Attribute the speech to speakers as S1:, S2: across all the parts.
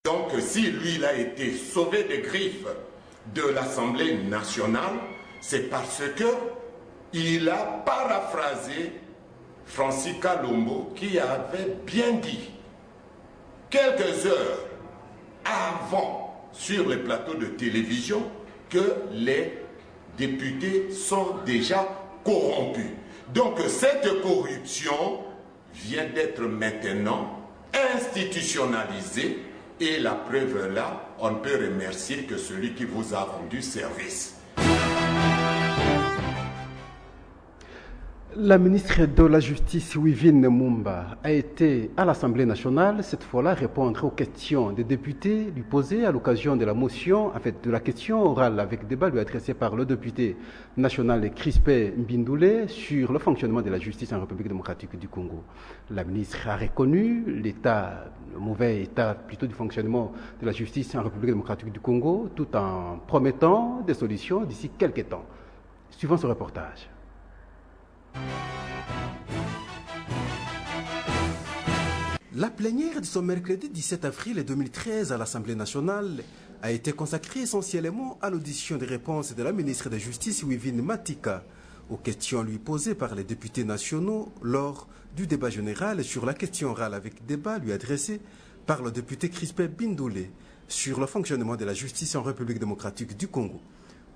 S1: Donc, si lui, il a été sauvé des griffes de l'Assemblée nationale, c'est parce que il a paraphrasé Francis Kalombo qui avait bien dit, quelques heures avant, sur les plateaux de télévision, que les députés sont déjà corrompus. Donc, cette corruption vient d'être maintenant institutionnalisée. Et la preuve là, on ne peut remercier que celui qui vous a rendu service.
S2: La ministre de la Justice, Wivine Mumba, a été à l'Assemblée nationale, cette fois-là, répondre aux questions des députés lui posées à l'occasion de la motion, en fait, de la question orale avec débat lui adressée par le député national Crispin Mbindoulé sur le fonctionnement de la justice en République démocratique du Congo. La ministre a reconnu l'état, le mauvais état plutôt du fonctionnement de la justice en République démocratique du Congo, tout en promettant des solutions d'ici quelques temps. Suivons ce reportage. La plénière de ce mercredi 17 avril 2013 à l'Assemblée nationale a été consacrée essentiellement à l'audition des réponses de la ministre de la Justice, Wivine Matika, aux questions lui posées par les députés nationaux lors du débat général sur la question orale avec débat lui adressée par le député Crispin Mbindoulé sur le fonctionnement de la justice en République démocratique du Congo.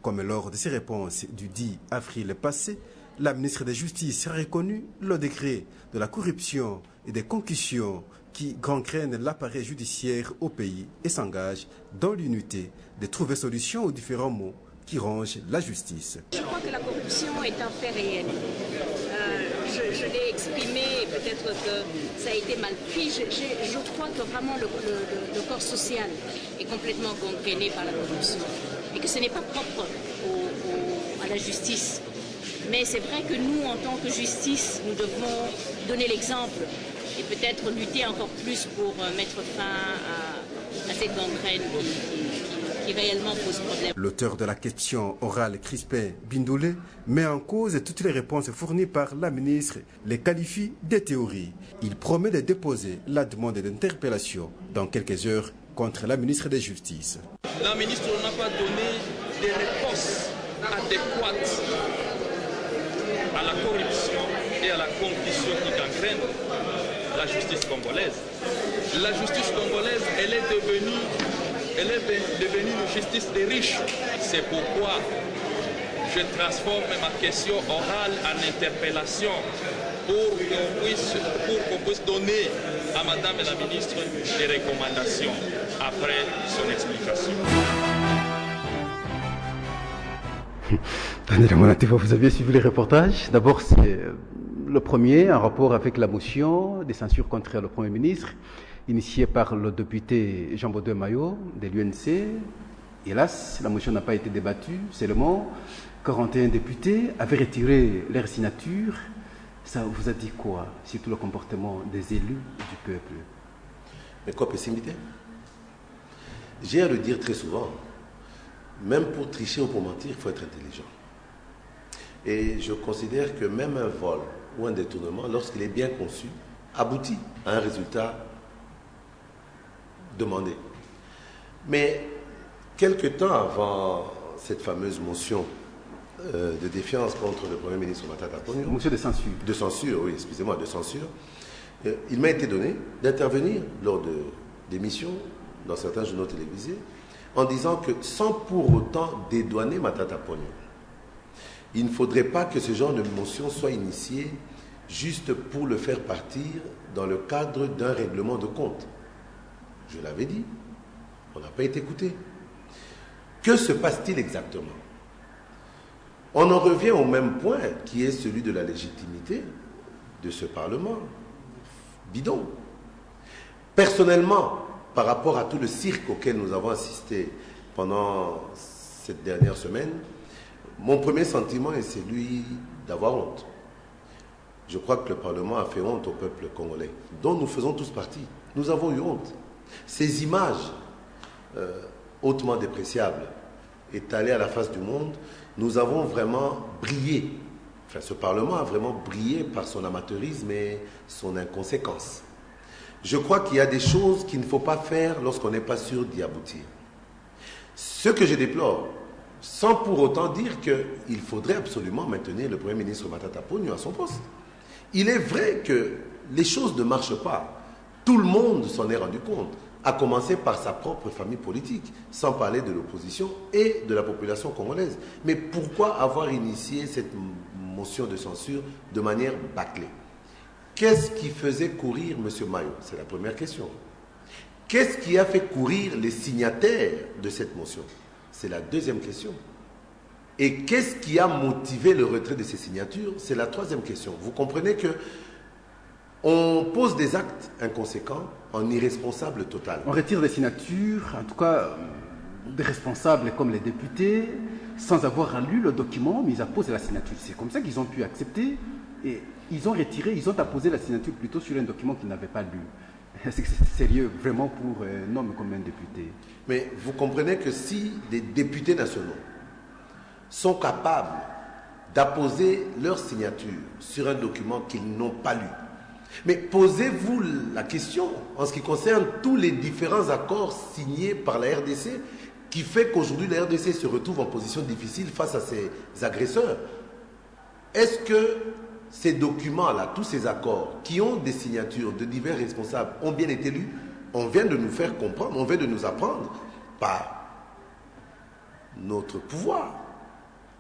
S2: Comme lors de ses réponses du 10 avril passé, la ministre de la Justice a reconnu le degré de la corruption et des concussions qui gangrènent l'appareil judiciaire au pays et s'engage dans l'unité de trouver solution aux différents maux qui rongent la justice.
S3: Je crois que la corruption est un fait réel. Je l'ai exprimé, peut-être que ça a été mal pris. Je crois que vraiment le corps social est complètement gangréné par la corruption et que ce n'est pas propre à la justice. Mais c'est vrai que nous, en tant que justice, nous devons donner l'exemple et peut-être lutter encore plus pour mettre fin à cette gangrène qui réellement pose problème.
S2: L'auteur de la question orale, Crispin Mbindoulé, met en cause toutes les réponses fournies par la ministre, les qualifie de théories. Il promet de déposer la demande d'interpellation dans quelques heures contre la ministre de la Justice.
S4: La ministre n'a pas donné des réponses adéquates à la corruption et à la concussion qui gangrène la justice congolaise. La justice congolaise, elle est devenue une justice des riches. C'est pourquoi je transforme ma question orale en interpellation pour qu'on puisse donner à Madame la ministre des recommandations après son explication.
S2: Daniel Monativa, vous aviez suivi les reportages. D'abord, c'est le premier en rapport avec la motion de censure contre le Premier ministre, initiée par le député Jean-Baudouin Mayo de l'UNC. Hélas, la motion n'a pas été débattue. Seulement, 41 députés avaient retiré leur signature. Ça vous a dit quoi, surtout le comportement des élus du peuple?
S5: Mais quoi, pessimité? J'ai à le dire très souvent. Même pour tricher ou pour mentir, il faut être intelligent. Et je considère que même un vol ou un détournement, lorsqu'il est bien conçu, aboutit à un résultat demandé. Mais quelque temps avant cette fameuse motion de défiance contre le Premier ministre Matata Ponyo,
S2: motion de censure.
S5: De censure, oui, excusez-moi, de censure, il m'a été donné d'intervenir lors d'émissions dans certains journaux télévisés en disant que sans pour autant dédouaner Matata Ponyo, il ne faudrait pas que ce genre de motion soit initié juste pour le faire partir dans le cadre d'un règlement de compte. Je l'avais dit, on n'a pas été écouté. Que se passe-t-il exactement? On en revient au même point qui est celui de la légitimité de ce Parlement. Bidon. Personnellement, par rapport à tout le cirque auquel nous avons assisté pendant cette dernière semaine, mon premier sentiment est celui d'avoir honte. Je crois que le Parlement a fait honte au peuple congolais, dont nous faisons tous partie. Nous avons eu honte. Ces images hautement dépréciables étalées à la face du monde, nous avons vraiment brillé. Enfin, ce Parlement a vraiment brillé par son amateurisme et son inconséquence. Je crois qu'il y a des choses qu'il ne faut pas faire lorsqu'on n'est pas sûr d'y aboutir. Ce que je déplore, sans pour autant dire qu'il faudrait absolument maintenir le Premier ministre Matata Ponyo à son poste. Il est vrai que les choses ne marchent pas. Tout le monde s'en est rendu compte, à commencer par sa propre famille politique, sans parler de l'opposition et de la population congolaise. Mais pourquoi avoir initié cette motion de censure de manière bâclée? Qu'est-ce qui faisait courir M. Mayo? C'est la première question. Qu'est-ce qui a fait courir les signataires de cette motion? C'est la deuxième question. Et qu'est-ce qui a motivé le retrait de ces signatures? C'est la troisième question. Vous comprenez que on pose des actes inconséquents en irresponsable total.
S2: On retire des signatures, en tout cas des responsables comme les députés, sans avoir lu le document, mais ils apposent la signature. C'est comme ça qu'ils ont pu accepter et ils ont retiré, ils ont apposé la signature plutôt sur un document qu'ils n'avaient pas lu. Est-ce que c'est sérieux vraiment pour un homme comme un député?
S5: Mais vous comprenez que si des députés nationaux sont capables d'apposer leur signature sur un document qu'ils n'ont pas lu, mais posez-vous la question en ce qui concerne tous les différents accords signés par la RDC qui fait qu'aujourd'hui la RDC se retrouve en position difficile face à ses agresseurs. Est-ce que ces documents-là, tous ces accords qui ont des signatures de divers responsables ont bien été lus? On vient de nous faire comprendre, on vient de nous apprendre par notre pouvoir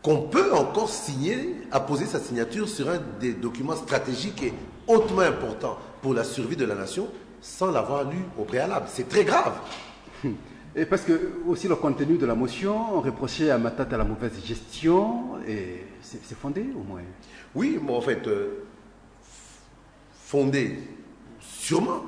S5: qu'on peut encore signer, apposer sa signature sur un des documents stratégiques et hautement importants pour la survie de la nation sans l'avoir lu au préalable. C'est très grave.
S2: Et parce que aussi le contenu de la motion, on reprochait à Matata la mauvaise gestion, et c'est fondé au moins.
S5: Oui, mais en fait, fondé, sûrement.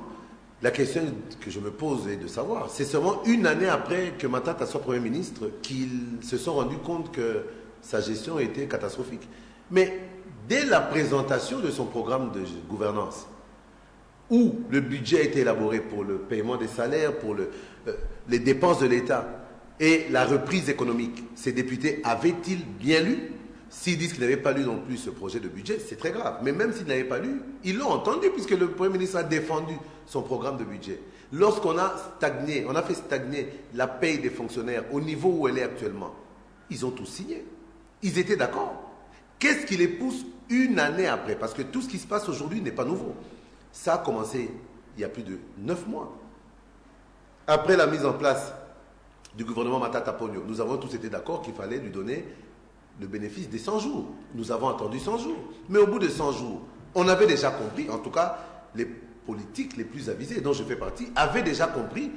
S5: La question que je me pose est de savoir, c'est seulement une année après que Matata soit Premier ministre qu'ils se sont rendus compte que sa gestion était catastrophique. Mais dès la présentation de son programme de gouvernance, où le budget a été élaboré pour le paiement des salaires, pour les dépenses de l'État et la reprise économique, ces députés avaient-ils bien lu? S'ils disent qu'ils n'avaient pas lu non plus ce projet de budget, c'est très grave. Mais même s'ils n'avaient pas lu, ils l'ont entendu puisque le Premier ministre a défendu son programme de budget. Lorsqu'on a stagné, on a fait stagner la paye des fonctionnaires au niveau où elle est actuellement, ils ont tous signé. Ils étaient d'accord. Qu'est-ce qui les pousse une année après? Parce que tout ce qui se passe aujourd'hui n'est pas nouveau. Ça a commencé il y a plus de 9 mois. Après la mise en place du gouvernement Matata Ponyo, nous avons tous été d'accord qu'il fallait lui donner le bénéfice des 100 jours. Nous avons attendu 100 jours. Mais au bout de 100 jours, on avait déjà compris, en tout cas les politiques les plus avisés, dont je fais partie, avaient déjà compris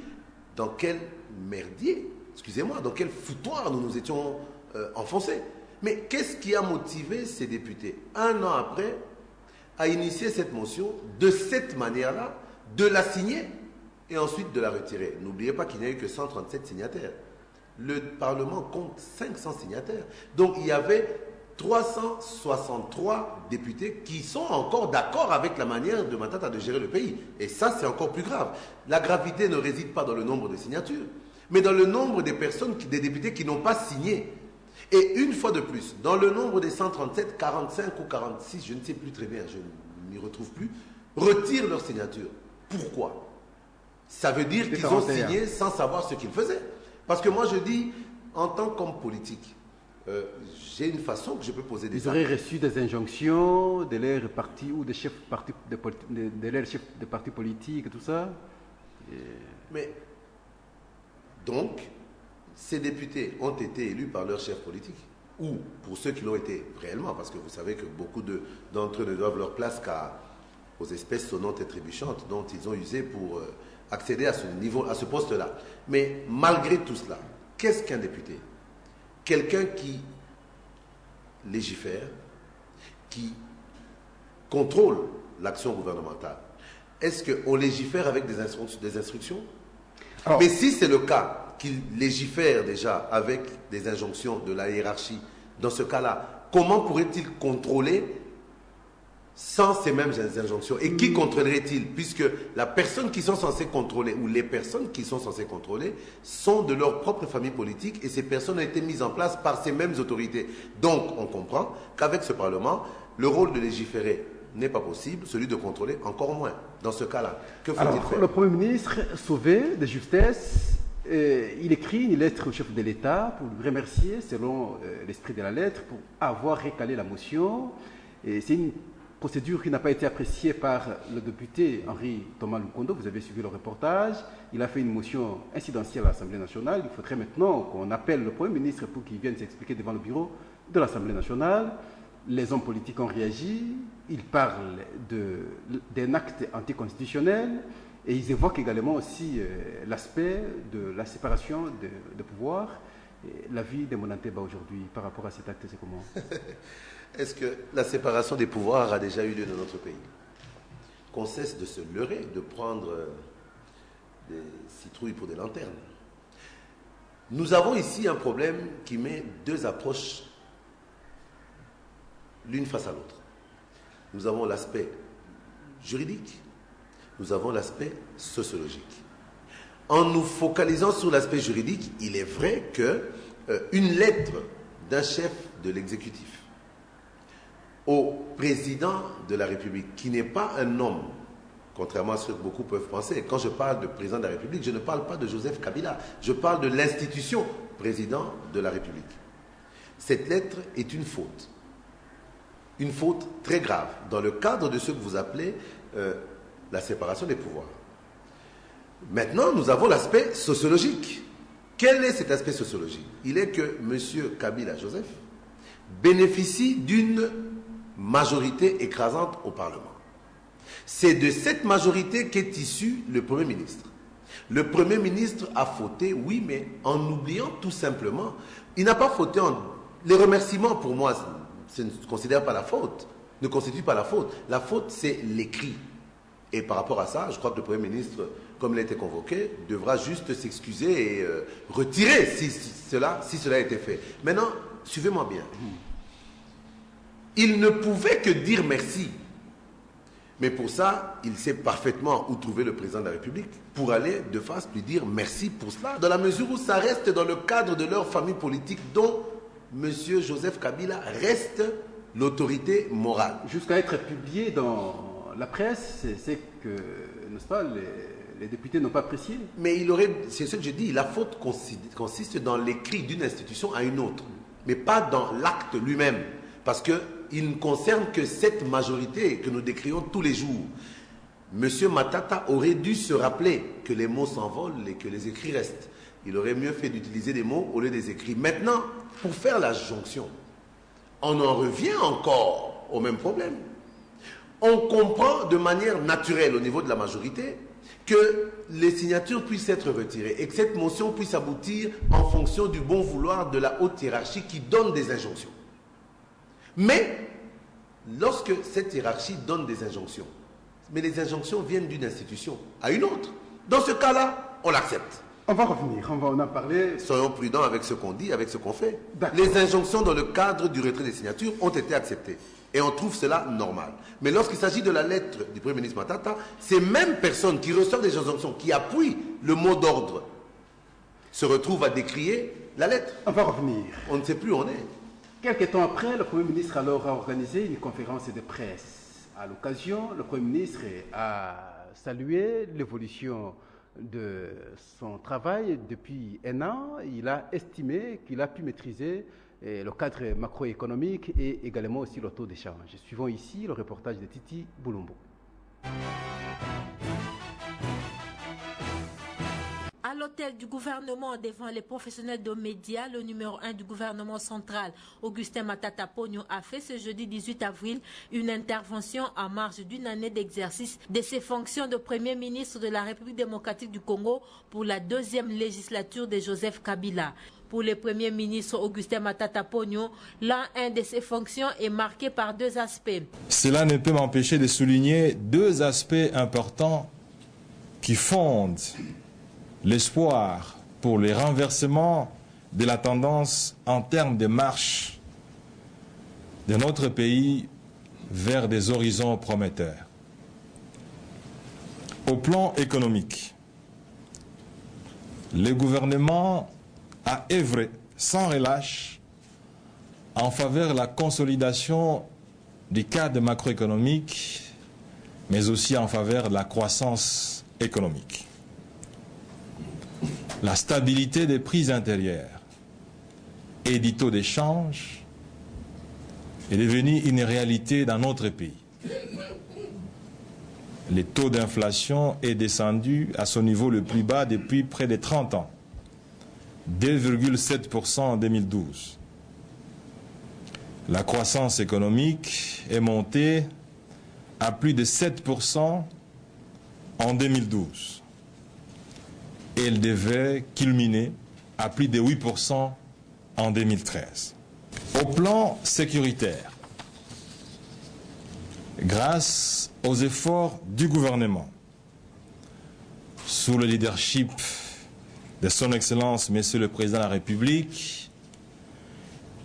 S5: dans quel merdier, excusez-moi, dans quel foutoir nous nous étions enfoncés. Mais qu'est-ce qui a motivé ces députés, un an après, à initier cette motion de cette manière-là, de la signer et ensuite de la retirer? N'oubliez pas qu'il n'y a eu que 137 signataires. Le Parlement compte 500 signataires. Donc il y avait 363 députés qui sont encore d'accord avec la manière de Matata de gérer le pays. Et ça, c'est encore plus grave. La gravité ne réside pas dans le nombre de signatures, mais dans le nombre des personnes, des députés qui n'ont pas signé. Et une fois de plus, dans le nombre des 137, 45 ou 46, je ne sais plus très bien, je ne m'y retrouve plus, retirent leur signature. Pourquoi? Ça veut dire qu'ils ont signé sans savoir ce qu'ils faisaient. Parce que moi je dis, en tant qu'homme politique, j'ai une façon que je peux poser des actes.
S2: Ils auraient reçu des injonctions de leurs partis ou des chefs de leurs chefs de partis politiques et tout ça.
S5: Mais, donc, ces députés ont été élus par leurs chefs politiques, ou pour ceux qui l'ont été réellement, parce que vous savez que beaucoup d'entre eux ne doivent leur place qu'aux espèces sonnantes et trébuchantes dont ils ont usé pour accéder à ce niveau, à ce poste-là. Mais malgré tout cela, qu'est-ce qu'un député? Quelqu'un qui légifère, qui contrôle l'action gouvernementale. Est-ce qu'on légifère avec des instructions? Alors, mais si c'est le cas, qu'il légifère déjà avec des injonctions de la hiérarchie, dans ce cas-là, comment pourrait-il contrôler sans ces mêmes injonctions? Et qui contrôlerait-il? Puisque la personne qui sont censées contrôler, ou les personnes qui sont censées contrôler, sont de leur propre famille politique, et ces personnes ont été mises en place par ces mêmes autorités. Donc, on comprend qu'avec ce Parlement, le rôle de légiférer n'est pas possible, celui de contrôler encore moins. Dans ce cas-là, que faut-il faire?
S2: Le Premier ministre, sauvé de justesse, il écrit une lettre au chef de l'État pour lui remercier, selon l'esprit de la lettre, pour avoir recalé la motion. C'est une procédure qui n'a pas été appréciée par le député Henri Thomas Lukondo. Vous avez suivi le reportage. Il a fait une motion incidentielle à l'Assemblée nationale. Il faudrait maintenant qu'on appelle le Premier ministre pour qu'il vienne s'expliquer devant le bureau de l'Assemblée nationale. Les hommes politiques ont réagi. Ils parlent d'un acte anticonstitutionnel et ils évoquent également aussi l'aspect de la séparation de pouvoir. L'avis de Monanteba aujourd'hui par rapport à cet acte, c'est comment?
S5: Est-ce que la séparation des pouvoirs a déjà eu lieu dans notre pays? Qu'on cesse de se leurrer, de prendre des citrouilles pour des lanternes. Nous avons ici un problème qui met deux approches l'une face à l'autre. Nous avons l'aspect juridique, nous avons l'aspect sociologique. En nous focalisant sur l'aspect juridique, il est vrai qu'une lettre d'un chef de l'exécutif au président de la République, qui n'est pas un homme, contrairement à ce que beaucoup peuvent penser. Quand je parle de président de la République, je ne parle pas de Joseph Kabila, je parle de l'institution président de la République. Cette lettre est une faute très grave, dans le cadre de ce que vous appelez la séparation des pouvoirs. Maintenant, nous avons l'aspect sociologique. Quel est cet aspect sociologique? Il est que M. Kabila Joseph bénéficie d'une majorité écrasante au Parlement. C'est de cette majorité qu'est issu le Premier ministre. Le Premier ministre a fauté, oui, mais en oubliant tout simplement, il n'a pas fauté en... Les remerciements, pour moi, ce ne considère pas la faute, ne constitue pas la faute. La faute, c'est l'écrit. Et par rapport à ça, je crois que le Premier ministre, comme il a été convoqué, devra juste s'excuser et retirer si cela a été fait. Maintenant, suivez-moi bien. Il ne pouvait que dire merci. Mais pour ça, il sait parfaitement où trouver le président de la République pour aller de face lui dire merci pour cela, dans la mesure où ça reste dans le cadre de leur famille politique dont M. Joseph Kabila reste l'autorité morale.
S2: Jusqu'à être publié dans la presse, c'est que, n'est-ce pas, les députés n'ont pas apprécié.
S5: Mais il aurait, c'est ce que je dis, la faute consiste dans l'écrit d'une institution à une autre, mais pas dans l'acte lui-même. Parce qu'il ne concerne que cette majorité que nous décrions tous les jours. M. Matata aurait dû se rappeler que les mots s'envolent et que les écrits restent. Il aurait mieux fait d'utiliser des mots au lieu des écrits. Maintenant, pour faire la jonction, on en revient encore au même problème. On comprend de manière naturelle au niveau de la majorité que les signatures puissent être retirées et que cette motion puisse aboutir en fonction du bon vouloir de la haute hiérarchie qui donne des injonctions. Mais, lorsque cette hiérarchie donne des injonctions, mais les injonctions viennent d'une institution à une autre, dans ce cas-là, on l'accepte.
S2: On va revenir, on va en parler.
S5: Soyons prudents avec ce qu'on dit, avec ce qu'on fait. Les injonctions dans le cadre du retrait des signatures ont été acceptées. Et on trouve cela normal. Mais lorsqu'il s'agit de la lettre du Premier ministre Matata, ces mêmes personnes qui reçoivent des injonctions, qui appuient le mot d'ordre, se retrouvent à décrier la lettre.
S2: On va revenir.
S5: On ne sait plus où on est.
S2: Quelques temps après, le Premier ministre alors a organisé une conférence de presse. À l'occasion, le Premier ministre a salué l'évolution de son travail depuis un an. Il a estimé qu'il a pu maîtriser le cadre macroéconomique et également aussi le taux d'échange. Suivons ici le reportage de Titi Boulombo.
S6: À l'hôtel du gouvernement devant les professionnels de médias, le numéro 1 du gouvernement central, Augustin Matata Pogno, a fait ce jeudi 18 avril une intervention en marge d'une année d'exercice de ses fonctions de Premier ministre de la République démocratique du Congo pour la deuxième législature de Joseph Kabila. Pour le Premier ministre Augustin Matata Pogno, l'un de ses fonctions est marqué par deux aspects.
S7: Cela ne peut m'empêcher de souligner deux aspects importants qui fondent l'espoir pour le renversement de la tendance en termes de marche de notre pays vers des horizons prometteurs. Au plan économique, le gouvernement a œuvré sans relâche en faveur de la consolidation du cadre macroéconomique, mais aussi en faveur de la croissance économique. La stabilité des prix intérieurs et du taux d'échange est devenue une réalité dans notre pays. Le taux d'inflation est descendu à son niveau le plus bas depuis près de 30 ans, 2,7% en 2012. La croissance économique est montée à plus de 7% en 2012. Et elle devait culminer à plus de 8% en 2013. Au plan sécuritaire, grâce aux efforts du gouvernement, sous le leadership de son Excellence, Monsieur le Président de la République,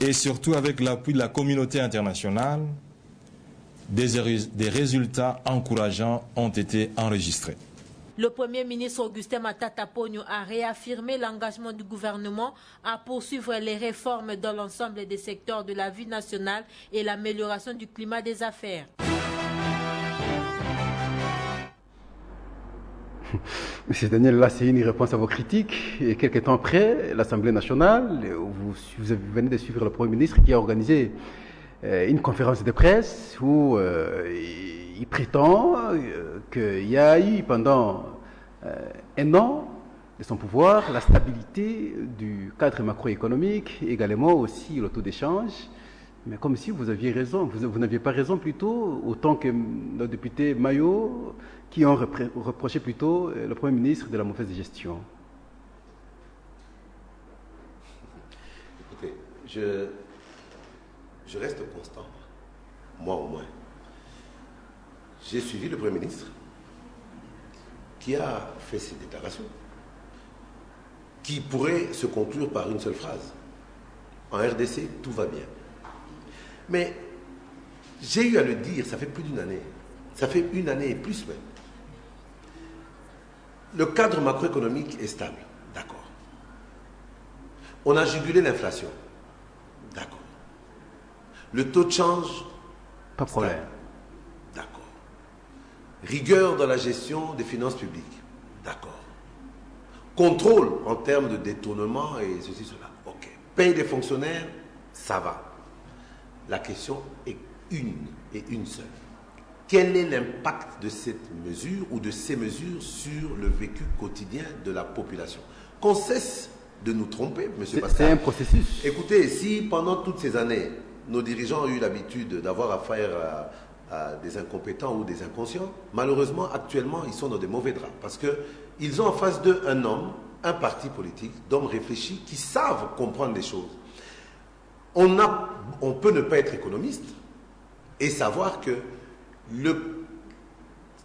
S7: et surtout avec l'appui de la communauté internationale, des résultats encourageants ont été enregistrés.
S6: Le Premier ministre Augustin Matata Ponyo a réaffirmé l'engagement du gouvernement à poursuivre les réformes dans l'ensemble des secteurs de la vie nationale et l'amélioration du climat des affaires.
S2: Monsieur Daniel, là c'est une réponse à vos critiques. Et quelques temps après, l'Assemblée nationale, vous venez de suivre le Premier ministre qui a organisé une conférence de presse où il prétend qu'il y a eu pendant un an de son pouvoir la stabilité du cadre macroéconomique, également aussi le taux d'échange. Mais comme si vous aviez raison, vous n'aviez pas raison plutôt, autant que nos députés Mayo qui ont reproché plutôt le Premier ministre de la mauvaise gestion.
S5: Écoutez, je reste constant, moi au moins. J'ai suivi le Premier ministre qui a fait cette déclaration qui pourrait se conclure par une seule phrase. En RDC, tout va bien. Mais j'ai eu à le dire, ça fait plus d'une année. Ça fait une année et plus même. Le cadre macroéconomique est stable, d'accord. On a jugulé l'inflation, d'accord. Le taux de change,
S2: pas de problème.
S5: D'accord. Rigueur dans la gestion des finances publiques, d'accord. Contrôle en termes de détournement et ceci, cela, ok. Paye des fonctionnaires, ça va. La question est une seule. Quel est l'impact de cette mesure ou de ces mesures sur le vécu quotidien de la population? Qu'on cesse de nous tromper, M. Pascal.
S2: C'est un processus.
S5: Écoutez, si pendant toutes ces années, nos dirigeants ont eu l'habitude d'avoir affaire à des incompétents ou des inconscients, malheureusement, actuellement, ils sont dans des mauvais draps. Parce qu'ils ont en face d'eux un homme, un parti politique, d'hommes réfléchis qui savent comprendre les choses. On peut ne pas être économiste et savoir que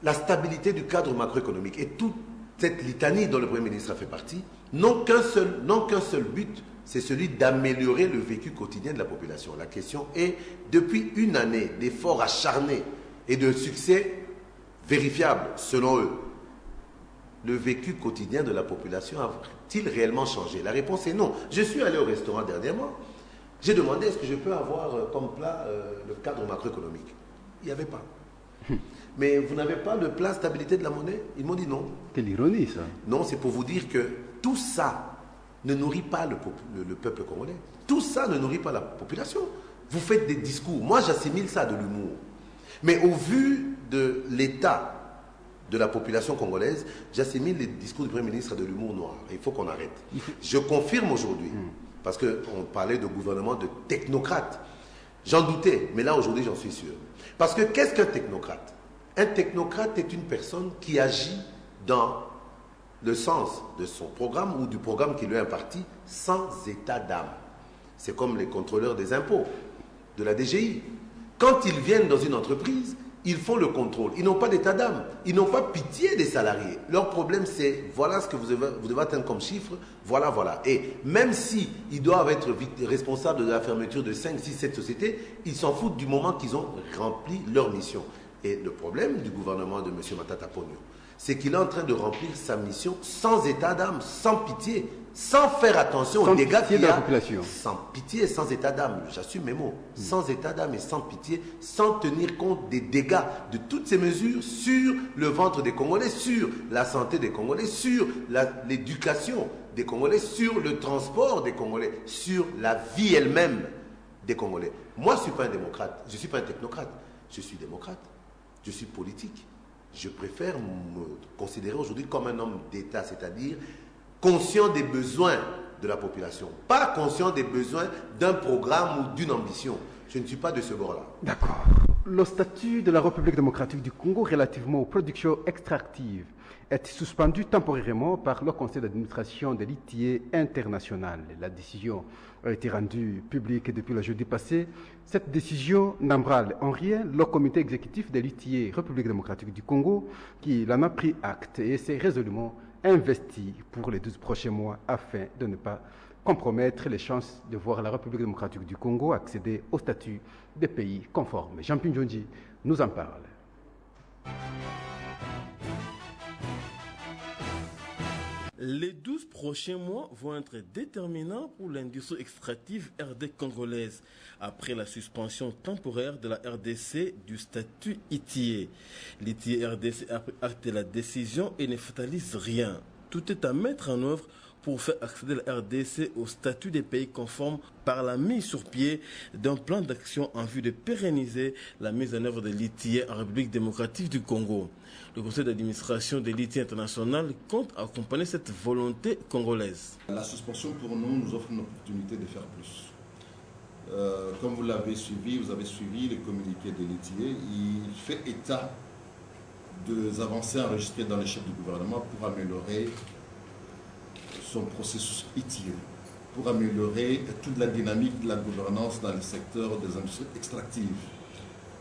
S5: la stabilité du cadre macroéconomique et toute cette litanie dont le Premier ministre a fait partie n'ont qu'un seul but, c'est celui d'améliorer le vécu quotidien de la population. La question est, depuis une année d'efforts acharnés et de succès vérifiables selon eux, le vécu quotidien de la population a-t-il réellement changé? La réponse est non. Je suis allé au restaurant dernièrement. J'ai demandé est-ce que je peux avoir comme plat le cadre macroéconomique. Il n'y avait pas. Mais vous n'avez pas le plan stabilité de la monnaie? Ils m'ont dit non.
S2: Quelle ironie ça.
S5: Non, c'est pour vous dire que tout ça ne nourrit pas le peuple congolais. Tout ça ne nourrit pas la population. Vous faites des discours. Moi, j'assimile ça à de l'humour. Mais au vu de l'état de la population congolaise, j'assimile les discours du Premier ministre à de l'humour noir. Il faut qu'on arrête. Je confirme aujourd'hui, parce qu'on parlait de gouvernement de technocrates. J'en doutais, mais là aujourd'hui j'en suis sûr. Parce que qu'est-ce qu'un technocrate? Un technocrate est une personne qui agit dans le sens de son programme ou du programme qui lui est imparti sans état d'âme. C'est comme les contrôleurs des impôts, de la DGI. Quand ils viennent dans une entreprise, ils font le contrôle. Ils n'ont pas d'état d'âme. Ils n'ont pas pitié des salariés. Leur problème, c'est voilà ce que vous devez atteindre comme chiffre, voilà, voilà. Et même si ils doivent être responsables de la fermeture de 5, 6, 7 sociétés, ils s'en foutent du moment qu'ils ont rempli leur mission. Et le problème du gouvernement de M. Matata Ponyo, c'est qu'il est en train de remplir sa mission sans état d'âme, sans pitié sans faire attention
S2: sans
S5: aux dégâts
S2: pitié
S5: qu'il
S2: de
S5: y
S2: la
S5: a,
S2: population.
S5: sans pitié et sans état d'âme, j'assume mes mots, sans état d'âme et sans pitié, sans tenir compte des dégâts de toutes ces mesures sur le ventre des Congolais, sur la santé des Congolais, sur l'éducation des Congolais, sur le transport des Congolais, sur la vie elle-même des Congolais. Moi, je ne suis pas un démocrate, je ne suis pas un technocrate, je suis démocrate, je suis politique. Je préfère me considérer aujourd'hui comme un homme d'État, c'est-à-dire conscient des besoins de la population, pas conscient des besoins d'un programme ou d'une ambition. Je ne suis pas de ce bord-là.
S2: D'accord. Le statut de la République démocratique du Congo relativement aux productions extractives est suspendu temporairement par le conseil d'administration de l'ITIE international. La décision a été rendue publique depuis le jeudi passé. Cette décision n'embrale en rien le comité exécutif de l'ITIE République démocratique du Congo qui en a pris acte et s'est résolument investi pour les 12 prochains mois afin de ne pas compromettre les chances de voir la République démocratique du Congo accéder au statut de pays conforme. Jean-Pierre Ndjonji nous en parle.
S8: Les 12 prochains mois vont être déterminants pour l'industrie extractive RD congolaise, après la suspension temporaire de la RDC du statut ITIE. L'ITIE RDC a pris acte de la décision et ne fatalise rien. Tout est à mettre en œuvre pour faire accéder la RDC au statut des pays conformes par la mise sur pied d'un plan d'action en vue de pérenniser la mise en œuvre de l'ITIE en République démocratique du Congo. Le conseil d'administration de l'ITIE international compte accompagner cette volonté congolaise.
S9: La suspension pour nous offre une opportunité de faire plus. Comme vous avez suivi les communiqués de l'ITIE, il fait état des avancées enregistrées dans les chefs du gouvernement pour améliorer son processus ITIE, pour améliorer toute la dynamique de la gouvernance dans le secteur des industries extractives.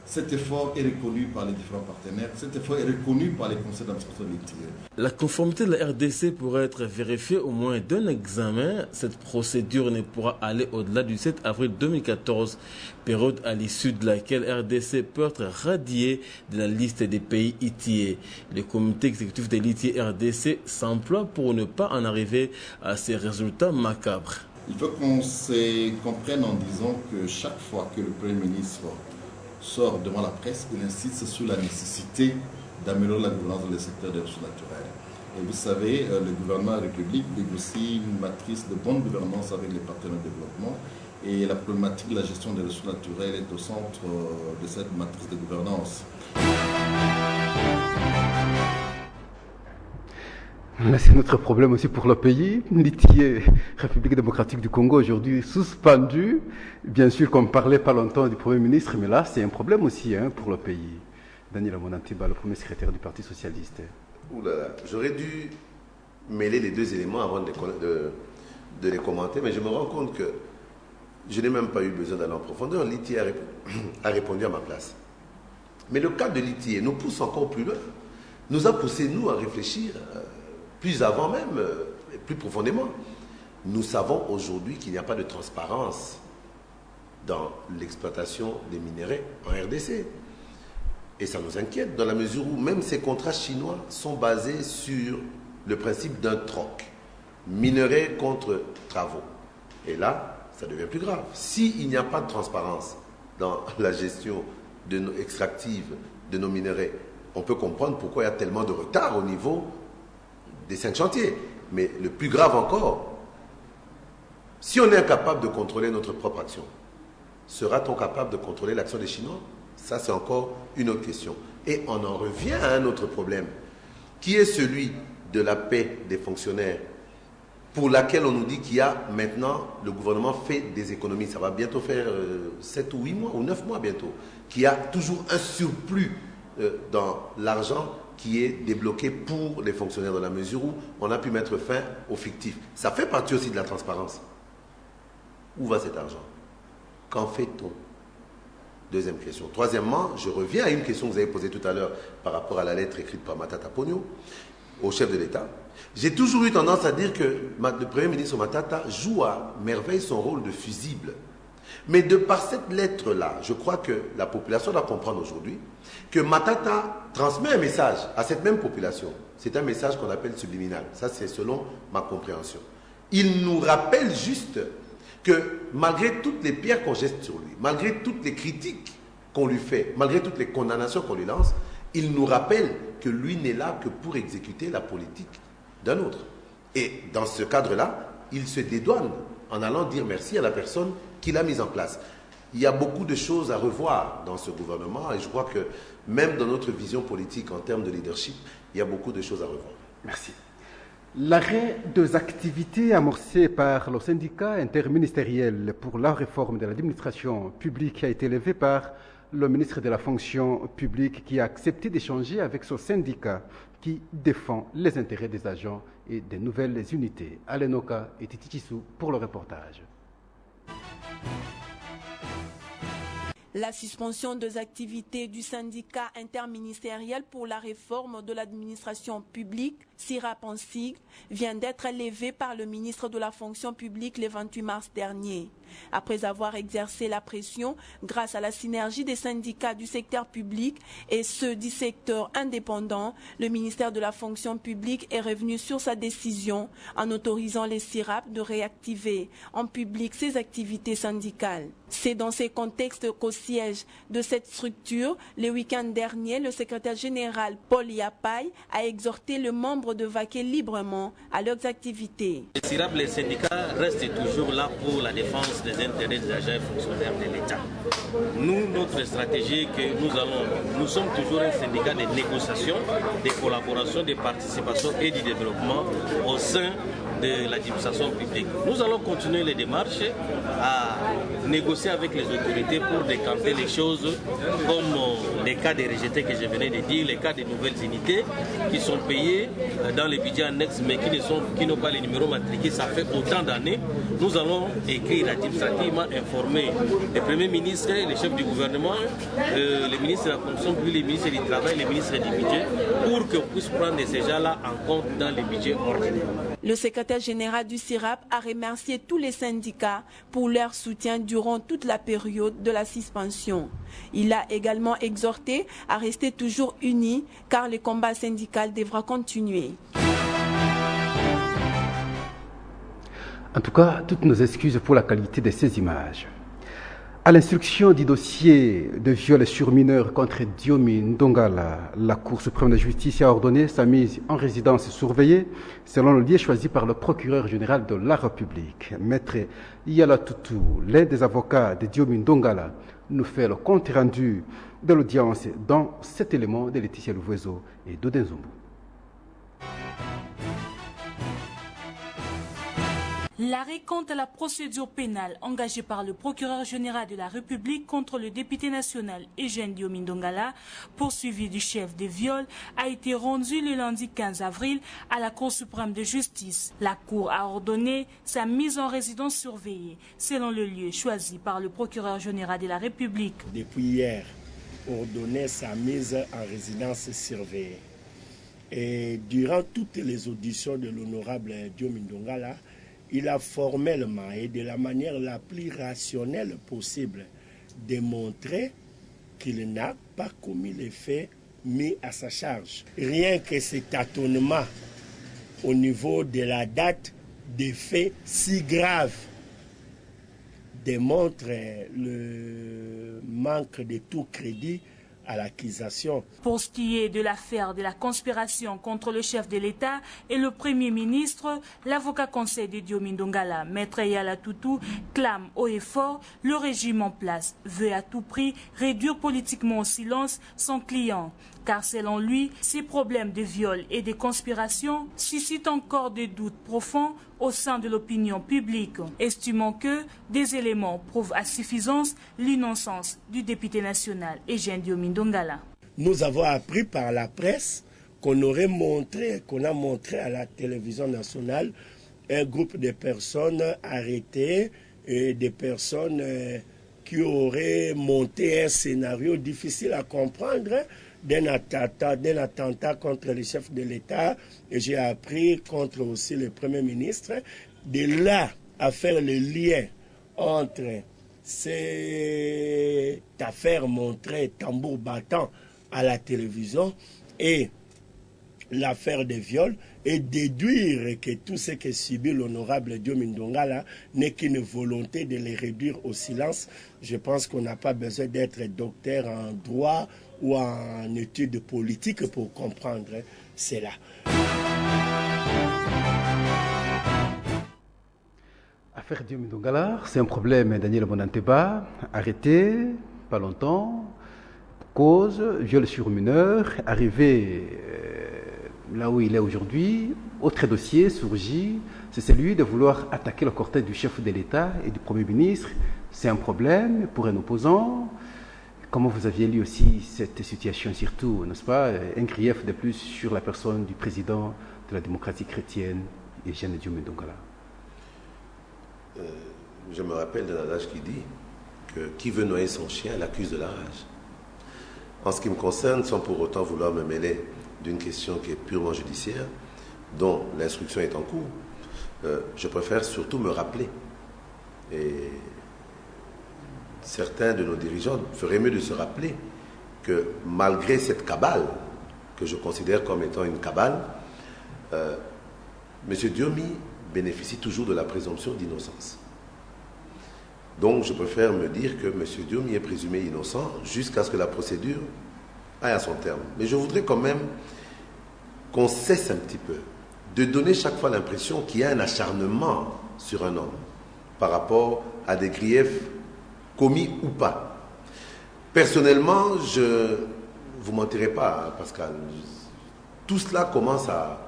S9: Cet effort est reconnu par les différents partenaires, cet effort est reconnu par les conseils d'administration de l'ITIE.
S8: La conformité de la RDC pourrait être vérifiée au moins d'un examen. Cette procédure ne pourra aller au-delà du 7 avril 2014, période à l'issue de laquelle RDC peut être radiée de la liste des pays ITIE. Le comité exécutif de l'ITIE RDC s'emploie pour ne pas en arriver à ces résultats macabres.
S9: Il faut qu'on se comprenne en disant que chaque fois que le Premier ministre sort devant la presse, il insiste sur la nécessité d'améliorer la gouvernance dans le secteur des ressources naturelles. Et vous savez, le gouvernement de la République négocie une matrice de bonne gouvernance avec les partenaires de développement et la problématique de la gestion des ressources naturelles est au centre de cette matrice de gouvernance.
S2: Là, c'est notre problème aussi pour le pays. L'ITIE, République démocratique du Congo, aujourd'hui suspendu. Bien sûr qu'on ne parlait pas longtemps du Premier ministre, mais là, c'est un problème aussi pour le pays. Daniel Amonantiba, le premier secrétaire du Parti socialiste.
S5: J'aurais dû mêler les deux éléments avant de les commenter, mais je me rends compte que je n'ai même pas eu besoin d'aller en profondeur. L'ITIE a répondu à ma place. Mais le cas de l'ITIE nous pousse encore plus loin, nous a poussé, nous, à réfléchir plus avant même, plus profondément. Nous savons aujourd'hui qu'il n'y a pas de transparence dans l'exploitation des minéraux en RDC. Et ça nous inquiète dans la mesure où même ces contrats chinois sont basés sur le principe d'un troc. Minerais contre travaux. Et là, ça devient plus grave. S'il n'y a pas de transparence dans la gestion extractive de nos minéraux, on peut comprendre pourquoi il y a tellement de retard au niveau des 5 chantiers. Mais le plus grave encore, si on est incapable de contrôler notre propre action, sera-t-on capable de contrôler l'action des Chinois? Ça, c'est encore une autre question. Et on en revient à un autre problème, qui est celui de la paix des fonctionnaires, pour laquelle on nous dit qu'il y a maintenant, le gouvernement fait des économies. Ça va bientôt faire 7 ou 8 mois, ou 9 mois bientôt, qu'il y a toujours un surplus dans l'argent qui est débloqué pour les fonctionnaires, dans la mesure où on a pu mettre fin au fictif. Ça fait partie aussi de la transparence. Où va cet argent? Qu'en fait-on? Deuxième question. Troisièmement, je reviens à une question que vous avez posée tout à l'heure par rapport à la lettre écrite par Matata Ponyo au chef de l'État. J'ai toujours eu tendance à dire que le Premier ministre Matata joue à merveille son rôle de fusible. Mais de par cette lettre-là, je crois que la population doit comprendre aujourd'hui que Matata transmet un message à cette même population. C'est un message qu'on appelle subliminal. Ça, c'est selon ma compréhension. Il nous rappelle juste que malgré toutes les pierres qu'on jette sur lui, malgré toutes les critiques qu'on lui fait, malgré toutes les condamnations qu'on lui lance, il nous rappelle que lui n'est là que pour exécuter la politique d'un autre. Et dans ce cadre-là, il se dédouane en allant dire merci à la personne qui l'a mise en place. Il y a beaucoup de choses à revoir dans ce gouvernement et je crois que même dans notre vision politique en termes de leadership, il y a beaucoup de choses à revoir.
S2: Merci. L'arrêt des activités amorcées par le syndicat interministériel pour la réforme de l'administration publique a été levé par le ministre de la fonction publique qui a accepté d'échanger avec ce syndicat qui défend les intérêts des agents et des nouvelles unités. Alenoka et Titi Chissou pour le reportage.
S10: La suspension des activités du syndicat interministériel pour la réforme de l'administration publique, SIRAP-en-SIG, vient d'être levée par le ministre de la fonction publique le 28 mars dernier. Après avoir exercé la pression grâce à la synergie des syndicats du secteur public et ceux du secteur indépendant, le ministère de la fonction publique est revenu sur sa décision en autorisant les SIRAP de réactiver en public ses activités syndicales. C'est dans ces contextes qu'au siège de cette structure, le week-end dernier, le secrétaire général Paul Yapaï a exhorté les membres de vaquer librement à leurs activités.
S11: Les SIRAP, les syndicats restent toujours là pour la défense des intérêts des agents et fonctionnaires de l'État. Nous, notre stratégie que nous sommes toujours un syndicat de négociation, de collaboration, de participation et de développement au sein de l'administration publique. Nous allons continuer les démarches à négocier avec les autorités pour décanter les choses comme les cas des rejetés que je venais de dire, les cas des nouvelles unités qui sont payées dans les budgets annexes mais qui n'ont pas les numéros matriculés. Ça fait autant d'années. Nous allons écrire administrativement, informer le Premier ministre, les chefs du gouvernement, les ministres de la fonction publique, les ministres du travail, les ministres du budget pour qu'on puisse prendre ces gens-là en compte dans les budgets ordinaires.
S10: Le secrétaire général du SIRAP a remercié tous les syndicats pour leur soutien durant toute la période de la suspension. Il a également exhorté à rester toujours unis car le combat syndical devra continuer.
S2: En tout cas, toutes nos excuses pour la qualité de ces images. À l'instruction du dossier de viol sur mineur contre Diomi Ndongala, la Cour suprême de justice a ordonné sa mise en résidence surveillée selon le lieu choisi par le procureur général de la République. Maître Yala Toutou, l'un des avocats de Diomi Ndongala, nous fait le compte rendu de l'audience dans cet élément de Laetitia Louvezo et d'Odin Zumbu.
S6: L'arrêt contre la procédure pénale engagée par le procureur général de la République contre le député national Eugène Diomi Ndongala, poursuivi du chef des viols, a été rendu le lundi 15 avril à la Cour suprême de justice. La Cour a ordonné sa mise en résidence surveillée, selon le lieu choisi par le procureur général de la République.
S12: Depuis hier, ordonné sa mise en résidence surveillée. Et durant toutes les auditions de l'honorable Diomi Ndongala, il a formellement et de la manière la plus rationnelle possible démontré qu'il n'a pas commis les faits mis à sa charge. Rien que cet tâtonnement au niveau de la date des faits si graves démontre le manque de tout crédit à l'accusation.
S6: Pour ce qui est de l'affaire de la conspiration contre le chef de l'État et le Premier ministre, l'avocat conseil de Diomi Ndongala, Maître Yala Toutou, clame haut et fort le régime en place veut à tout prix réduire politiquement au silence son client. Car selon lui, ces problèmes de viol et de conspiration suscitent encore des doutes profonds au sein de l'opinion publique, estimant que des éléments prouvent à suffisance l'innocence du député national Eugène Diomi Ndongala.
S12: Nous avons appris par la presse qu'on a montré à la télévision nationale un groupe de personnes arrêtées et des personnes qui auraient monté un scénario difficile à comprendre d'un attentat contre le chef de l'État, et j'ai appris contre aussi le Premier ministre. De là à faire le lien entre cette affaire montrée tambour battant à la télévision et l'affaire des viols et déduire que tout ce que subit l'honorable Diomi Ndongala n'est qu'une volonté de les réduire au silence. Je pense qu'on n'a pas besoin d'être docteur en droit ou en études politiques pour comprendre cela.
S2: Affaire Diomi Ndongala, c'est un problème. Daniel Bonanteba, arrêté, pas longtemps, cause, viol sur mineur, arrivé là où il est aujourd'hui. Autre dossier surgit, c'est celui de vouloir attaquer le cortège du chef de l'État et du Premier ministre. C'est un problème pour un opposant. Comment vous aviez lu aussi cette situation, surtout, n'est-ce pas, un grief de plus sur la personne du président de la démocratie chrétienne, Eugène Diomi Ndongala?
S5: Je me rappelle d'un adage qui dit que qui veut noyer son chien l'accuse de la rage. En ce qui me concerne, sans pour autant vouloir me mêler d'une question qui est purement judiciaire, dont l'instruction est en cours, je préfère surtout me rappeler. Et certains de nos dirigeants feraient mieux de se rappeler que malgré cette cabale, que je considère comme étant une cabale, M. Diomi bénéficie toujours de la présomption d'innocence. Donc je préfère me dire que M. Diomi est présumé innocent jusqu'à ce que la procédure aille à son terme. Mais je voudrais quand même qu'on cesse un petit peu de donner chaque fois l'impression qu'il y a un acharnement sur un homme par rapport à des griefs commis ou pas. Personnellement, je ne vous mentirai pas, Pascal, tout cela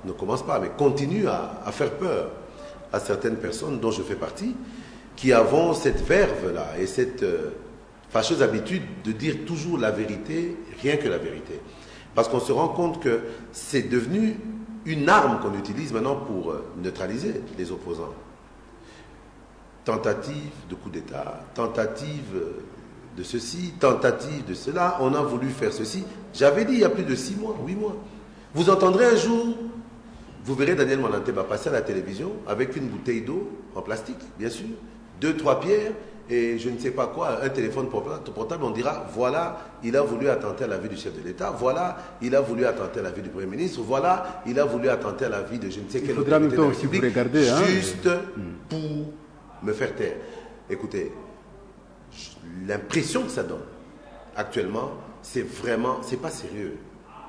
S5: ne commence pas, mais continue à faire peur à certaines personnes dont je fais partie, qui avons cette verve-là et cette fâcheuse habitude de dire toujours la vérité, rien que la vérité. Parce qu'on se rend compte que c'est devenu une arme qu'on utilise maintenant pour neutraliser les opposants. Tentative de coup d'État, tentative de ceci, tentative de cela, on a voulu faire ceci. J'avais dit il y a plus de 6 mois, 8 mois. Vous entendrez un jour, vous verrez Daniel Bonanteba passer à la télévision avec une bouteille d'eau en plastique, bien sûr, 2-3 pierres et je ne sais pas quoi, un téléphone portable, on dira, voilà, il a voulu attenter à la vie du chef de l'État, voilà, il a voulu attenter à la vie du Premier ministre, voilà, il a voulu attenter à la vie de je ne sais quelle autorité de la République, juste pour me faire taire. Écoutez, l'impression que ça donne actuellement, c'est vraiment, c'est pas sérieux.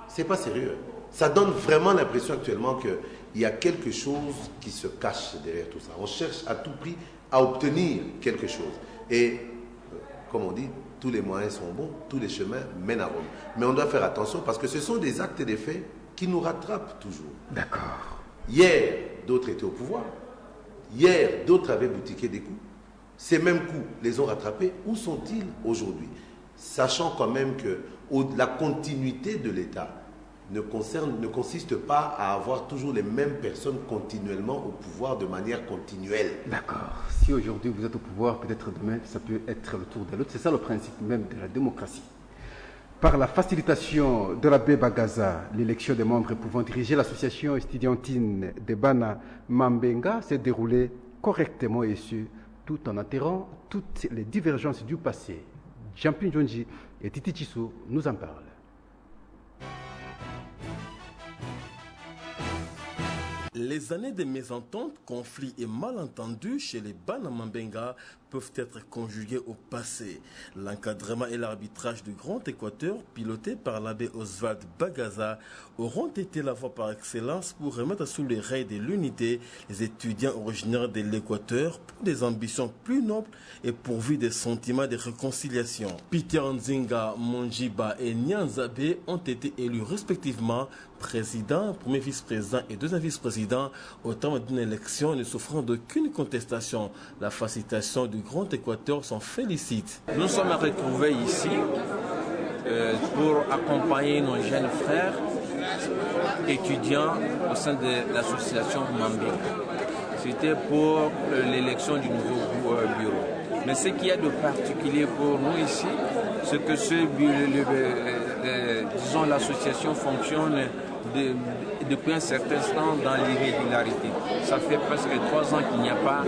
S5: C'est pas sérieux. Ça donne vraiment l'impression actuellement qu'il y a quelque chose qui se cache derrière tout ça. On cherche à tout prix à obtenir quelque chose. Et, comme on dit, tous les moyens sont bons, tous les chemins mènent à Rome. Mais on doit faire attention parce que ce sont des actes et des faits qui nous rattrapent toujours.
S2: D'accord.
S5: Hier, d'autres étaient au pouvoir. Hier, d'autres avaient boutiqué des coups. Ces mêmes coups les ont rattrapés. Où sont-ils aujourd'hui? Sachant quand même que la continuité de l'État ne consiste pas à avoir toujours les mêmes personnes continuellement au pouvoir de manière continuelle.
S2: D'accord. Si aujourd'hui vous êtes au pouvoir, peut-être demain, ça peut être le tour de l'autre. C'est ça le principe même de la démocratie. Par la facilitation de l'abbé Bagaza, l'élection des membres pouvant diriger l'association estudiantine de Bana Mambenga s'est déroulée correctement et ce, tout en enterrant toutes les divergences du passé. Jean-Pierre Njonji et Titi Tissou nous en parlent.
S8: Les années de mésentente, conflits et malentendus chez les Bana Mambenga peuvent être conjugués au passé. L'encadrement et l'arbitrage du Grand Équateur, piloté par l'abbé Oswald Bagaza, auront été la voie par excellence pour remettre sous les rayons de l'unité les étudiants originaires de l'Équateur pour des ambitions plus nobles et pourvues des sentiments de réconciliation. Peter Nzinga, Monjiba et Nyanzabe ont été élus respectivement président, premier vice-président et deuxième vice-président au terme d'une élection ne souffrant d'aucune contestation. La facilitation du Grand Équateur s'en félicite.
S13: Nous sommes retrouvés ici pour accompagner nos jeunes frères étudiants au sein de l'association Mambenga. C'était pour l'élection du nouveau bureau. Mais ce qu'il y a de particulier pour nous ici, c'est que disons, l'association fonctionne depuis un certain temps dans l'irrégularité. Ça fait presque 3 ans qu'il n'y a pas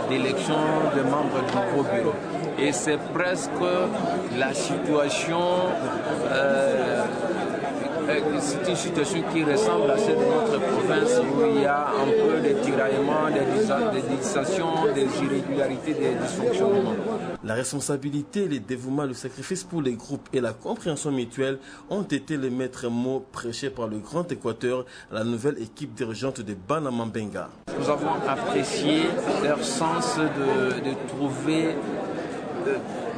S13: d'élection de membres du nouveau bureau. Et c'est presque la situation c'est une situation qui ressemble à celle de notre province où il y a un peu des tiraillements, des dissensions, des irrégularités, des dysfonctionnements.
S8: La responsabilité, le dévouement, le sacrifice pour les groupes et la compréhension mutuelle ont été les maîtres mots prêchés par le Grand Équateur à la nouvelle équipe dirigeante de Banamambenga.
S13: Nous avons apprécié leur sens de trouver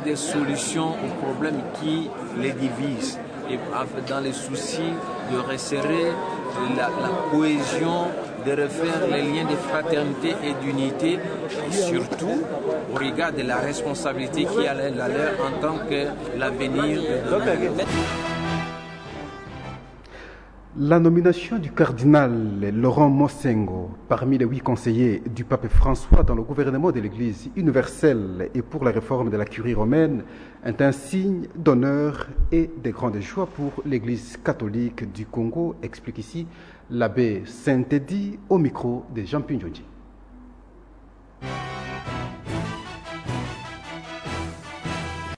S13: des solutions aux problèmes qui les divisent et dans les soucis de resserrer la cohésion, de refaire les liens de fraternité et d'unité, et surtout au regard de la responsabilité qui est la leur en tant que l'avenir de demain.
S2: La nomination du cardinal Laurent Mosengo parmi les 8 conseillers du pape François dans le gouvernement de l'Église universelle et pour la réforme de la curie romaine est un signe d'honneur et de grande joie pour l'Église catholique du Congo, explique ici l'abbé Saint-Eddy au micro de Jean Pinjodji.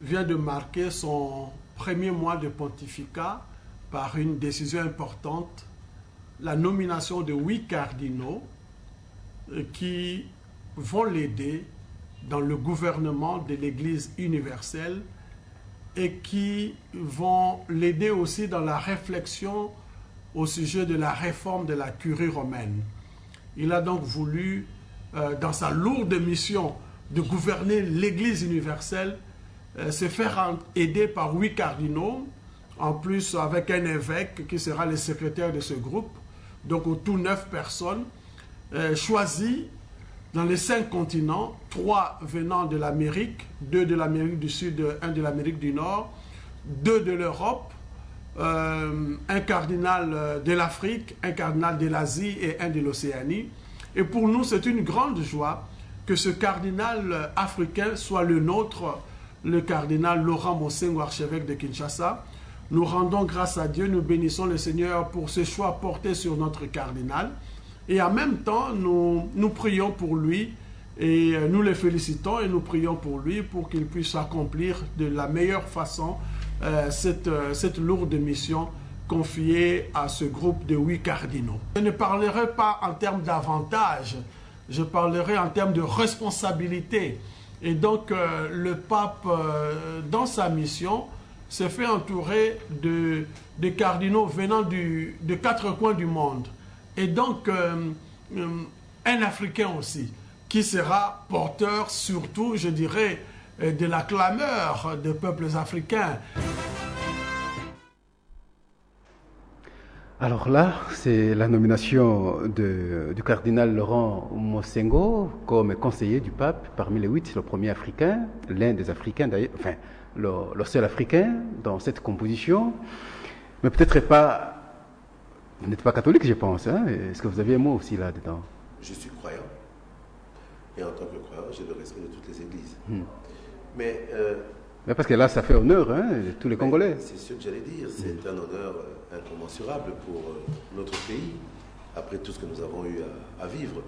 S14: Vient de marquer son premier mois de pontificat par une décision importante, la nomination de 8 cardinaux qui vont l'aider dans le gouvernement de l'Église universelle et qui vont l'aider aussi dans la réflexion au sujet de la réforme de la curie romaine. Il a donc voulu, dans sa lourde mission de gouverner l'Église universelle, se faire aider par 8 cardinaux, en plus avec un évêque qui sera le secrétaire de ce groupe, donc au tout 9 personnes, choisies dans les 5 continents, 3 venant de l'Amérique, 2 de l'Amérique du Sud, 1 de l'Amérique du Nord, 2 de l'Europe, un cardinal de l'Afrique, un cardinal de l'Asie et un de l'Océanie. Et pour nous, c'est une grande joie que ce cardinal africain soit le nôtre, le cardinal Laurent Mosengo, archevêque de Kinshasa. Nous rendons grâce à Dieu, nous bénissons le Seigneur pour ce choix porté sur notre cardinal. Et en même temps, nous prions pour lui et nous le félicitons et nous prions pour lui pour qu'il puisse accomplir de la meilleure façon cette lourde mission confiée à ce groupe de 8 cardinaux. Je ne parlerai pas en termes d'avantages, je parlerai en termes de responsabilité. Et donc le pape, dans sa mission, s'est fait entourer de cardinaux venant de 4 coins du monde. Et donc, un Africain aussi, qui sera porteur surtout, je dirais, de la clameur des peuples africains.
S2: Alors là, c'est la nomination du cardinal Laurent Mosengo comme conseiller du pape parmi les 8, le premier africain, l'un des Africains d'ailleurs, enfin, le seul africain dans cette composition, mais peut-être pas, vous n'êtes pas catholique je pense, hein? Est-ce que vous avez un mot aussi là-dedans?
S5: Je suis croyant, et en tant que croyant, j'ai le respect de toutes les églises. Mais
S2: parce que là, ça fait honneur de tous les Congolais.
S5: C'est ce que j'allais dire, c'est un honneur incommensurable pour notre pays, après tout ce que nous avons eu à vivre.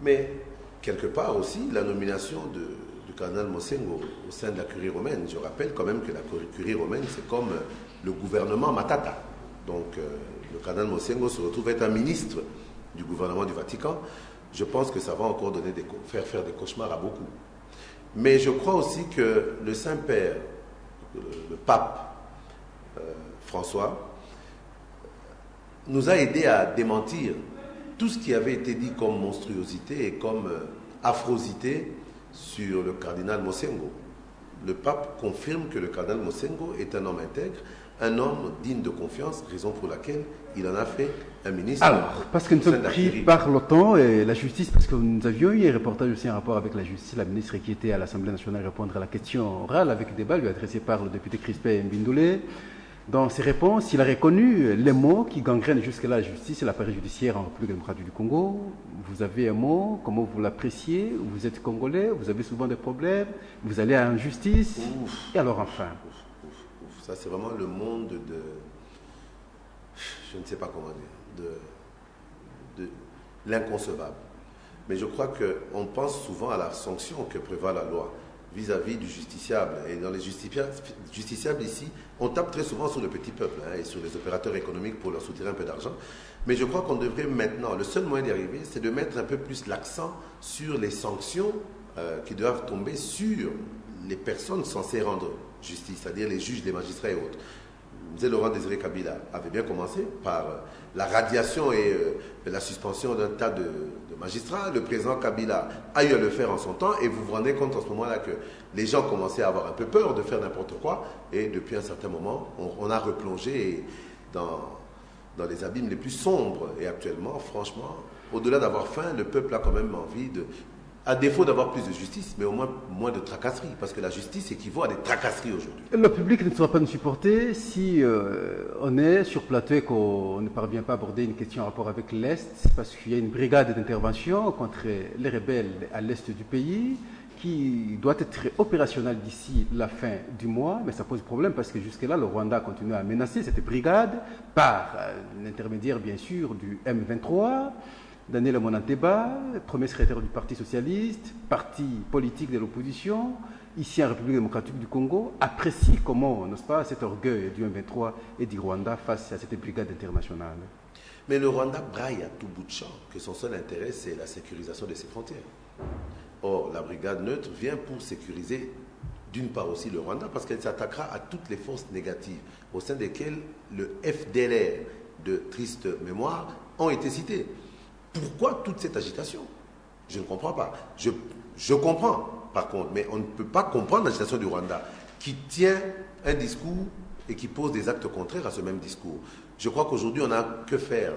S5: Mais quelque part aussi, la nomination du cardinal Mosengo au sein de la curie romaine, je rappelle quand même que la curie romaine, c'est comme le gouvernement Matata. Donc le cardinal Mosengo se retrouve être un ministre du gouvernement du Vatican. Je pense que ça va encore faire des cauchemars à beaucoup. Mais je crois aussi que le Saint-Père, le pape François, nous a aidé à démentir tout ce qui avait été dit comme monstruosité et comme affrosité sur le cardinal Mosengo. Le pape confirme que le cardinal Mosengo est un homme intègre, un homme digne de confiance, raison pour laquelle il en a fait un ministre.
S2: Alors, parce que nous sommes pris par l'OTAN et la justice, parce que nous avions eu un reportage aussi en rapport avec la justice, la ministre qui était à l'Assemblée nationale répondre à la question orale avec débat lui adressé par le député Crispin Mbindoulé. Dans ses réponses, il a reconnu les mots qui gangrènent jusque-là la justice et l'appareil judiciaire en République démocratique du Congo. Vous avez un mot, comment vous l'appréciez? Vous êtes Congolais, vous avez souvent des problèmes, vous allez en justice. Et alors enfin
S5: ça, c'est vraiment le monde de... Je ne sais pas comment dire. De l'inconcevable. Mais je crois qu'on pense souvent à la sanction que prévoit la loi. vis-à-vis du justiciable. Et dans les justiciables ici, on tape très souvent sur le petit peuple et sur les opérateurs économiques pour leur soutirer un peu d'argent. Mais je crois qu'on devrait maintenant, le seul moyen d'y arriver, c'est de mettre un peu plus l'accent sur les sanctions qui doivent tomber sur les personnes censées rendre justice, c'est-à-dire les juges, les magistrats et autres. M. Laurent Désiré Kabila avait bien commencé par la radiation et la suspension d'un tas de magistrats. Le président Kabila a eu à le faire en son temps et vous vous rendez compte en ce moment-là que les gens commençaient à avoir un peu peur de faire n'importe quoi et depuis un certain moment, on a replongé dans les abîmes les plus sombres. Et actuellement, franchement, au-delà d'avoir faim, le peuple a quand même envie de... À défaut d'avoir plus de justice, mais au moins de tracasseries, parce que la justice équivaut à des tracasseries aujourd'hui.
S2: Le public ne sera pas nous supporter si on est sur plateau et qu'on ne parvient pas à aborder une question en rapport avec l'Est, parce qu'il y a une brigade d'intervention contre les rebelles à l'Est du pays qui doit être opérationnelle d'ici la fin du mois, mais ça pose problème parce que jusque-là, le Rwanda continue à menacer cette brigade par l'intermédiaire, bien sûr, du M23, Daniel Monanteba, premier secrétaire du Parti socialiste, parti politique de l'opposition, ici en République démocratique du Congo, apprécie comment, n'est-ce pas, cet orgueil du M23 et du Rwanda face à cette brigade internationale.
S5: Mais le Rwanda braille à tout bout de champ que son seul intérêt, c'est la sécurisation de ses frontières. Or, la brigade neutre vient pour sécuriser d'une part aussi le Rwanda, parce qu'elle s'attaquera à toutes les forces négatives, au sein desquelles le FDLR de triste mémoire ont été cités. Pourquoi toute cette agitation? Je ne comprends pas. Je comprends, par contre, mais on ne peut pas comprendre l'agitation du Rwanda, qui tient un discours et qui pose des actes contraires à ce même discours. Je crois qu'aujourd'hui, on n'a que faire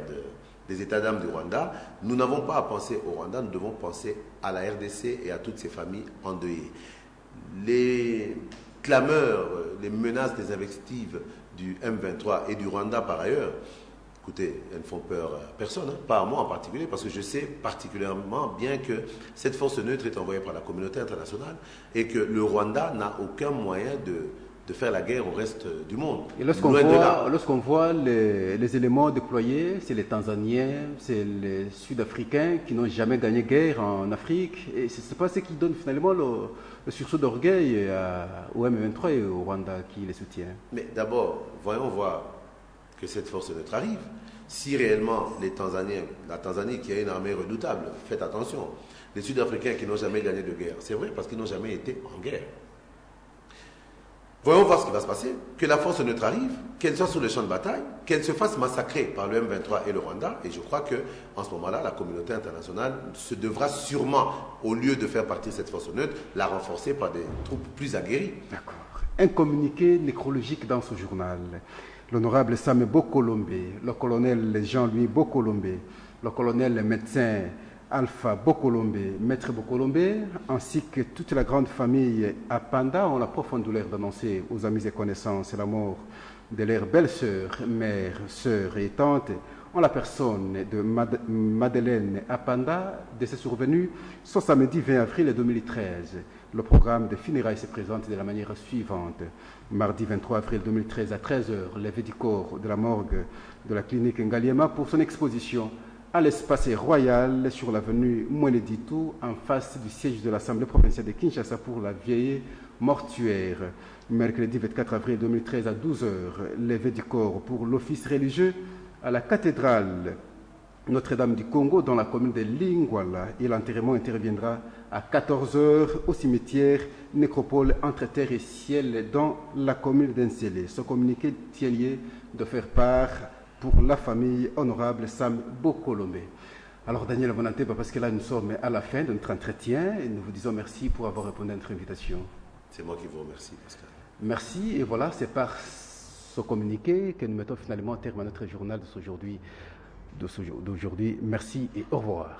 S5: des états d'âme du Rwanda. Nous n'avons pas à penser au Rwanda, nous devons penser à la RDC et à toutes ces familles endeuillées. Les clameurs, les menaces des invectives du M23 et du Rwanda par ailleurs, écoutez, elles ne font peur à personne, pas à moi en particulier, parce que je sais particulièrement bien que cette force neutre est envoyée par la communauté internationale et que le Rwanda n'a aucun moyen de faire la guerre au reste du monde.
S2: Et lorsqu'on voit les éléments déployés, c'est les Tanzaniens, c'est les Sud-Africains qui n'ont jamais gagné guerre en Afrique. Et ce n'est pas ce qui donne finalement le sursaut d'orgueil au M23 et au Rwanda qui les soutient.
S5: Mais d'abord, voyons voir que cette force neutre arrive. Si réellement la Tanzanie qui a une armée redoutable, faites attention, les Sud-Africains qui n'ont jamais gagné de guerre, c'est vrai parce qu'ils n'ont jamais été en guerre. Voyons voir ce qui va se passer, que la force neutre arrive, qu'elle soit sur le champ de bataille, qu'elle se fasse massacrer par le M23 et le Rwanda, et je crois qu'en ce moment-là, la communauté internationale se devra sûrement, au lieu de faire partir cette force neutre, la renforcer par des troupes plus aguerries.
S2: D'accord. Un communiqué nécrologique dans ce journal. L'honorable Sam Bokolombe, le colonel Jean-Louis Bokolombe, le colonel médecin Alpha Bokolombe, maître Bokolombe, ainsi que toute la grande famille Apanda ont la profonde douleur d'annoncer aux amis et connaissances la mort de leurs belles-sœurs, mères, sœurs et tantes, en la personne de Madeleine Apanda, décès survenu ce samedi 20 avril 2013. Le programme de funérailles se présente de la manière suivante. Mardi 23 avril 2013 à 13h, levé du corps de la morgue de la clinique Ngaliema pour son exposition à l'espace royal sur l'avenue Moueneditou, en face du siège de l'Assemblée provinciale de Kinshasa pour la vieille mortuaire. Mercredi 24 avril 2013 à 12h, levé du corps pour l'office religieux à la cathédrale Notre-Dame du Congo dans la commune de Lingwala, et l'enterrement interviendra à 14h au cimetière Nécropole entre terre et ciel dans la commune d'Ensélé. Ce communiqué tient lieu de faire part pour la famille honorable Sam Bokolombe. Alors Daniel Monanteba, parce que là nous sommes à la fin de notre entretien et nous vous disons merci pour avoir répondu à notre invitation.
S5: C'est moi qui vous remercie, Pascal.
S2: Merci, et voilà, c'est par ce communiqué que nous mettons finalement terme à notre journal d'aujourd'hui. Merci et au revoir.